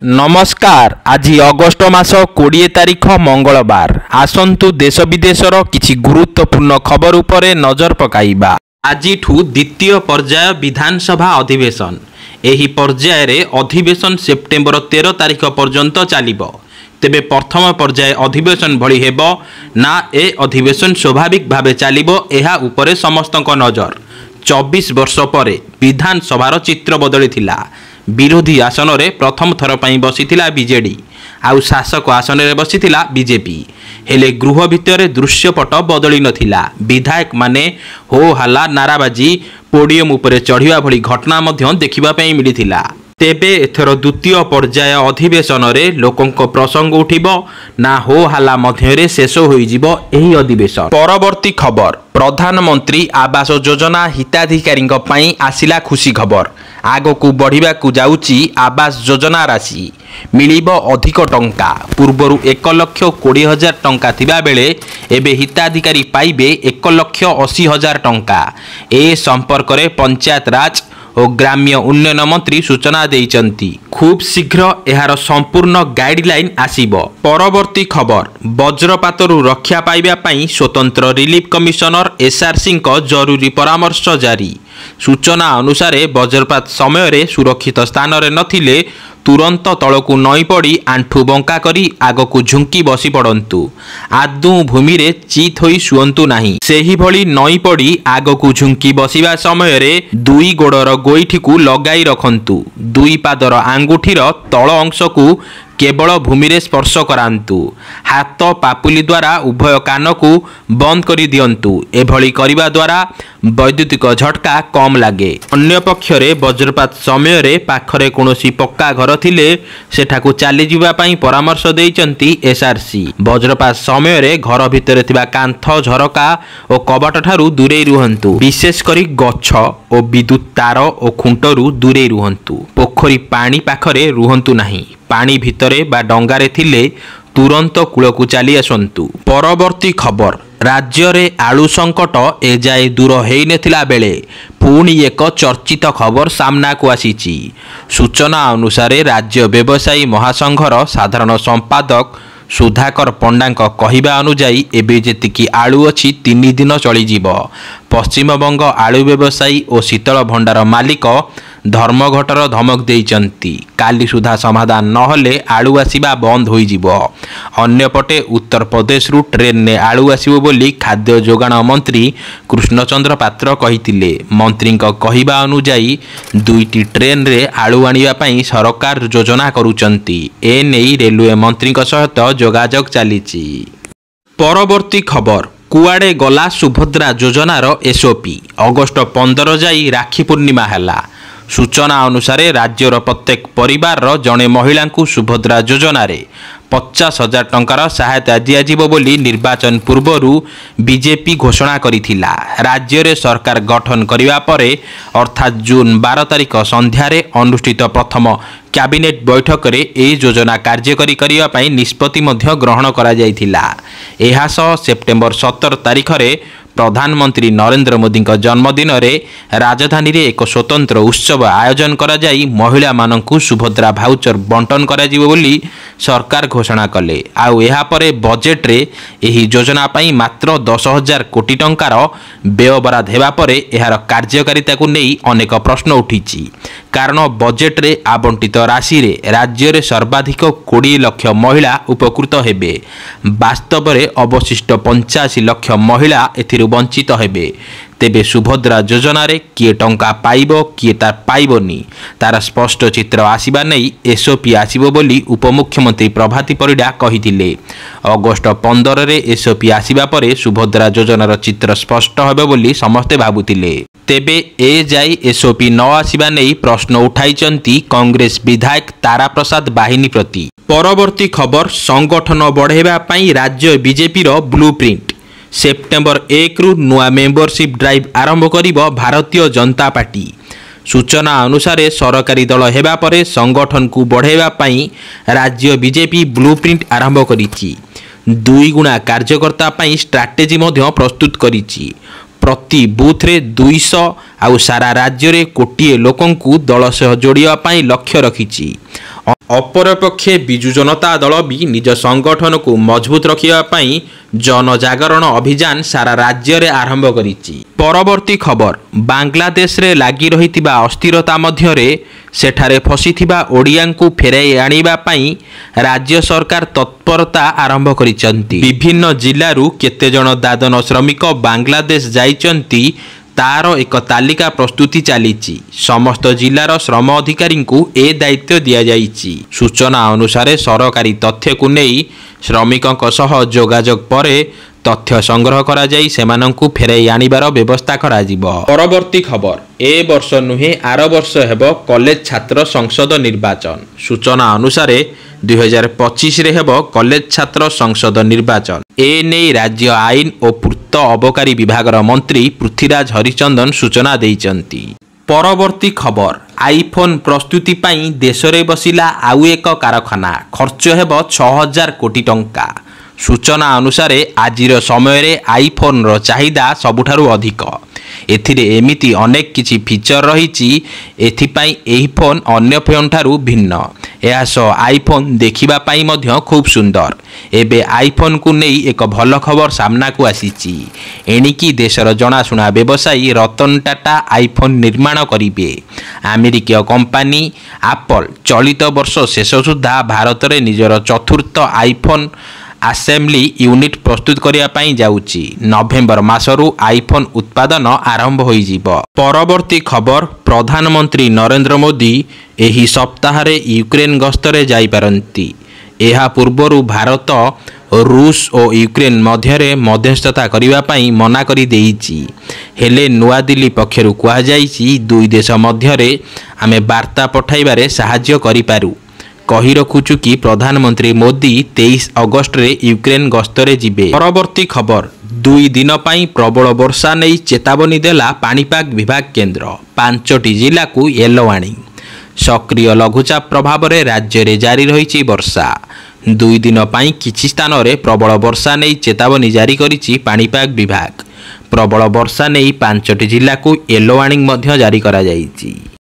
नमस्कार। आज अगस्ट मास 20 तारिख मंगलवार। आसंतु देश विदेशर किछि गुरुत्वपूर्ण खबर उपरे नजर पकाइबा। आजिठु द्वितीय पर्याय विधानसभा अधिवेशन। एही पर्याय रे अधिवेशन सेप्टेम्बर 13 तारिख पर्यंत चलिबो। तेबे प्रथम पर्याय अधिवेशन भली हेबो ना ए अधिवेशन स्वाभाविक भावे चलिबो एहा उपरे समस्तक नजर। 24 वर्ष परे विधानसभार चित्र बदली थिला। विरोधी आसन रे प्रथम थर पई बसिथिला बीजेडी आउ शासक आसन रे बसिथिला बीजेपी। हेले गृह भितर दृश्यपट बदली नथिला। विधायक माने हो हल्ला नाराबाजी पोडियम उपरे चढ़िया भली घटना मध्य देखिबा पई मिलिथिला। तेबे एथर द्वितीय पर्याय अधिवेशन रे लोकंक प्रसंग उठिबो ना हो हल्ला मध्य रे शेष होई जिवो एही अधिवेशन। परवर्ती खबर। प्रधानमंत्री आवास योजना हिताधिकारी पई आसिला खुशी खबर। आगकू बढ़िबाकू जाउची आवास योजना राशि मिलिबो अधिक टंका। पूर्वरु 1,20,000 टंका थिबा बेले एबे हिताधिकारी पाइबे 1,80,000 टंका। ए संपर्क रे पंचायत राज और ग्राम्य उन्नयन मंत्री सूचना देइचंती। खूब शीघ्र एहार संपूर्ण गाइडलाइन आसीबो। परवर्ती खबर। वज्रपातरू रक्षा पाइबा पई स्वतंत्र रिलीफ कमिशनर एसआरसी को जरूरी परामर्श जारी। सूचना अनुसार वज्रपात समय रे सुरक्षित स्थान रे नथिले तुरंत तलकू नई पड़ी आंठू बंका करी आगकू झुंकी बसी पड़ंतु। आदू भूमि रे चित होई शुअंतु नाही। सेही भली नई पड़ी आगकू झुंकी बसिबा समय रे दुई गोड़र गोईठी को लगाई रखंतु। दुई पादर आंगुठीर तल अंश को केवल भूमि रे स्पर्श करांतु। हाथ पापुली द्वारा उभय कान को बंद करी दियंतु। एभली करिबा द्वारा वैद्युतिक झटका कम लागे। अन्य पक्ष रे वज्रपात समय रे पाखरे कोनोसी पक्का घर थिले सेठाकू चली जिबा पई परामर्श देइचंती एसआरसी। वज्रपात समय रे घर भितर थिबा कांथ झरका और कबाट ठारू दूरे रुहंतु। विशेष करी गछ और विद्युत तार और खुंटरू दूरे रुहंतु। पोखरी पानी पाखरे रुहंतु नाही। पानी भितरे बा डंगारे थिले तुरंत कूलकू चली आसंतु। परवर्ती खबर। राज्य रे आलू संकट एजाए दूर हेई नथिला बेले पुणी एक चर्चित खबर सामना को आसीची। सूचना अनुसार राज्य व्यवसायी महासंघर साधारण संपादक सुधाकर पंडा कहवा अनुजाई एबे जेतिकी आलू अच्छी 3 दिन चलीजिब। पश्चिमबंग आलू व्यवसायी और शीतल भंडार मालिक धर्मघटर धमक देइचंती। काली सुधा समाधान नहले आलू आसीबा बंद होई जिवो। अन्यपटे उत्तर प्रदेश रु ट्रेन ने आलू आसीबो बोली खाद्य जोगाण मंत्री कृष्णचंद्र पात्र कहितिले। मंत्री कहवा अनुजाई 2टी ट्रेन रे आलू आनिबा पई सरकार योजना करूचंती। ए नेई रेलवे मंत्री सहित जोगाजोग चलीची। परवर्ती खबर। कुआडे गला सुभद्रा योजनार एसओपी। अगस्ट 15 जाई राखी पूर्णिमा हैला। सूचना अनुसार राज्यर प्रत्येक परिवार जड़े महिला को सुभद्रा योजन 50,000 टंकार सहायता दियाजिबो बोली निर्वाचन पूर्वरु बीजेपी घोषणा करिथिला। राज्य रे सरकार गठन करिवा परे अर्थात जून 12 तारिख संध्यारे अनुष्ठित प्रथम कैबिनेट बैठक रे ए योजना कार्यकारी करिवा पई निष्पत्ति मध्य ग्रहण करा जायथिला। एहा सह सेप्टेम्बर 17 तारिख रे प्रधानमंत्री नरेंद्र मोदी जन्मदिन रे राजधानी रे एक स्वतंत्र उत्सव आयोजन करा जाई महिला मानकु सुभद्रा भाउचर बंटन करा जिवो बोली सरकार घोषणा कले। आउ एहा परे बजेट रे एही योजना पई मात्र 10,000 कोटी टंकार व्यय बराद हेबा परे एहार कार्यकारिता को नेई अनेक प्रश्न उठिछि। कारण बजेट रे आवंटित राशि रे राज्य रे सर्वाधिक 20 लाख महिला उपकृत हेबे। वास्तव रे अवशिष्ट 85 लाख महिला एथिरु वंचित हेबे। तेबे सुभद्रा योजना रे किए टंका पाइबो किए तार पाइबोनी तार स्पष्ट चित्र आसीबा नहीं एसओपी आसीबो बोली उपमुख्यमंत्री प्रभाती परिडा कहिथिले। अगस्ट 15 रे एसओपी आसीबा परे सुभद्रा योजनार चित्र स्पष्ट हेबो बोली समस्ते भाबुथिले। तेबे ए जाई एसओपी न आसीबा नहीं प्रश्न उठाइचंती कांग्रेस विधायक तारा प्रसाद बाहिनी प्रति। परवर्ती खबर। संगठन बढ़ेबा पई राज्य बीजेपी रो ब्लूप्रिंट। सेप्टेम्बर 1 रु नुआ मेंबरशिप ड्राइव आरंभ करिबो भारतीय जनता पार्टी। सूचना अनुसार सरकारी दल हेबा परे संगठन को बढ़ेबा पई राज्य बीजेपी ब्लूप्रिंट आरंभ करिछि। 2 गुणा कार्यकर्ता पई स्ट्राटेजी मध्य प्रस्तुत करिछि। प्रति बूथ रे 200 आउ सारा राज्य रे कोटिए लोकंकु दल सह जोड़िया पई लक्ष्य रखिछि। ଅପରପକ୍ଷେ ବିଜୁ ଜନତା ଦଳ ବି ନିଜ ସଂଗଠନକୁ ମଜବୁତ ରଖିବା ପାଇଁ ଜନଜାଗରଣ ଅଭିଯାନ ସାରା ରାଜ୍ୟରେ ଆରମ୍ଭ କରିଛି। ପରବର୍ତ୍ତୀ ଖବର, ବାଂଲାଦେଶରେ ଲାଗି ରହିଥିବା ଅସ୍ଥିରତା ମଧ୍ୟରେ ସେଠାରେ ଫସିଥିବା ଓଡ଼ିଆଙ୍କୁ ଫେରାଇ ଆଣିବା ପାଇଁ ରାଜ୍ୟ ସରକାର ତତ୍ପରତା ଆରମ୍ଭ କରିଛନ୍ତି। ବିଭିନ୍ନ ଜିଲ୍ଲାରୁ କେତେଜଣ ଦାଦନ ଶ୍ରମିକ ବାଂଲାଦେଶ ଯାଇଛନ୍ତି ତାର ଏକ ତାଲିକା ପ୍ରସ୍ତୁତି ଚାଲିଛି। ସମସ୍ତ ଜିଲ୍ଲାର ଶ୍ରମ ଅଧିକାରୀଙ୍କୁ ଏ ଦାୟିତ୍ୱ ଦିଆଯାଇଛି। ସୂଚନା ଅନୁସାରେ ସରକାରୀ ତଥ୍ୟକୁ ନେଇ ଶ୍ରମିକଙ୍କ ସହ ଯୋଗାଯୋଗ ପରେ ତଥ୍ୟ ସଂଗ୍ରହ କରାଯାଇ ସେମାନଙ୍କୁ ଫେରାଇ ଆଣିବାର ବ୍ୟବସ୍ଥା କରାଯିବ। ପରବର୍ତ୍ତୀ ଖବର, ଏ ବର୍ଷ ନୁହେଁ ଆର ବର୍ଷ ହେବ କଲେଜ ଛାତ୍ର ସଂସଦ ନିର୍ବାଚନ। ସୂଚନା ଅନୁସାରେ 2025ରେ ହେବ କଲେଜ ଛାତ୍ର ସଂସଦ ନିର୍ବାଚନ। ଏ ନେଇ ରାଜ୍ୟ ଆଇନ ଓ ପୂର୍ତ୍ତ ଅବକାରୀ ବିଭାଗର ମନ୍ତ୍ରୀ ପୃଥ୍ୱୀରାଜ ହରିଚନ୍ଦନ ସୂଚନା ଦେଇଛନ୍ତି। ପରବର୍ତ୍ତୀ ଖବର, ଆଇଫୋନ ପ୍ରସ୍ତୁତି ପାଇଁ ଦେଶରେ ବସିଲା ଆଉ ଏକ କାରଖାନା। ଖର୍ଚ୍ଚ ହେବ 6000 କୋଟି ଟଙ୍କା। ସୂଚନା ଅନୁସାରେ ଆଜିର ସମୟରେ ଆଇଫୋନର ଚାହିଦା ସବୁଠାରୁ ଅଧିକ। ଏଥିରେ ଏମିତି ଅନେକ କିଛି ଫିଚର ରହିଛି, ଏଥିପାଇଁ ଏହି ଫୋନ ଅନ୍ୟ ଫୋନଠାରୁ ଭିନ୍ନ। ଏହା ସହ ଆଇଫୋନ ଦେଖିବା ପାଇଁ ମଧ୍ୟ ଖୁବ୍ ସୁନ୍ଦର। ଏବେ ଆଇଫୋନକୁ ନେଇ ଏକ ଭଲ ଖବର ସାମ୍ନାକୁ ଆସିଛି। ଏଣିକି ଦେଶର ଜଣାଶୁଣା ବ୍ୟବସାୟୀ ରତନ ଟାଟା ଆଇଫୋନ ନିର୍ମାଣ କରିବେ। ଆମେରିକୀୟ କମ୍ପାନୀ ଆପଲ ଚଳିତ ବର୍ଷ ଶେଷ ସୁଦ୍ଧା ଭାରତରେ ନିଜର ଚତୁର୍ଥ ଆଇଫୋନ ଆସେମ୍ବଲି ୟୁନିଟ୍ ପ୍ରସ୍ତୁତ କରିବା ପାଇଁ ଯାଉଛି। ନଭେମ୍ବର ମାସରୁ ଆଇଫୋନ ଉତ୍ପାଦନ ଆରମ୍ଭ ହୋଇଯିବ। ପରବର୍ତ୍ତୀ ଖବର, ପ୍ରଧାନମନ୍ତ୍ରୀ ନରେନ୍ଦ୍ର ମୋଦି ଏହି ସପ୍ତାହରେ ୟୁକ୍ରେନ ଗସ୍ତରେ ଯାଇପାରନ୍ତି। ଏହା ପୂର୍ବରୁ ଭାରତ ରୁଷ ଓ ୟୁକ୍ରେନ ମଧ୍ୟରେ ମଧ୍ୟସ୍ଥତା କରିବା ପାଇଁ ମନା କରିଦେଇଛି। ହେଲେ ନୂଆଦିଲ୍ଲୀ ପକ୍ଷରୁ କୁହାଯାଇଛି ଦୁଇ ଦେଶ ମଧ୍ୟରେ ଆମେ ବାର୍ତ୍ତା ପଠାଇବାରେ ସାହାଯ୍ୟ କରିପାରୁ। କହି ରଖୁଛୁ କି ପ୍ରଧାନମନ୍ତ୍ରୀ ମୋଦି 23 ଅଗଷ୍ଟରେ ୟୁକ୍ରେନ ଗସ୍ତରେ ଯିବେ। ପରବର୍ତ୍ତୀ ଖବର, 2 ଦିନ ପାଇଁ ପ୍ରବଳ ବର୍ଷା ନେଇ ଚେତାବନୀ ଦେଲା ପାଣିପାଗ ବିଭାଗ କେନ୍ଦ୍ର। 5ଟି ଜିଲ୍ଲାକୁ ୟେଲୋ ୱାର୍ଣ୍ଣିଂ। ସକ୍ରିୟ ଲଘୁଚାପ ପ୍ରଭାବରେ ରାଜ୍ୟରେ ଜାରି ରହିଛି ବର୍ଷା। 2 ଦିନ ପାଇଁ କିଛି ସ୍ଥାନରେ ପ୍ରବଳ ବର୍ଷା ନେଇ ଚେତାବନୀ ଜାରି କରିଛି ପାଣିପାଗ ବିଭାଗ। ପ୍ରବଳ ବର୍ଷା ନେଇ 5ଟି ଜିଲ୍ଲାକୁ ୟେଲୋ ୱାର୍ଣ୍ଣିଂ ମଧ୍ୟ ଜାରି କରାଯାଇଛି।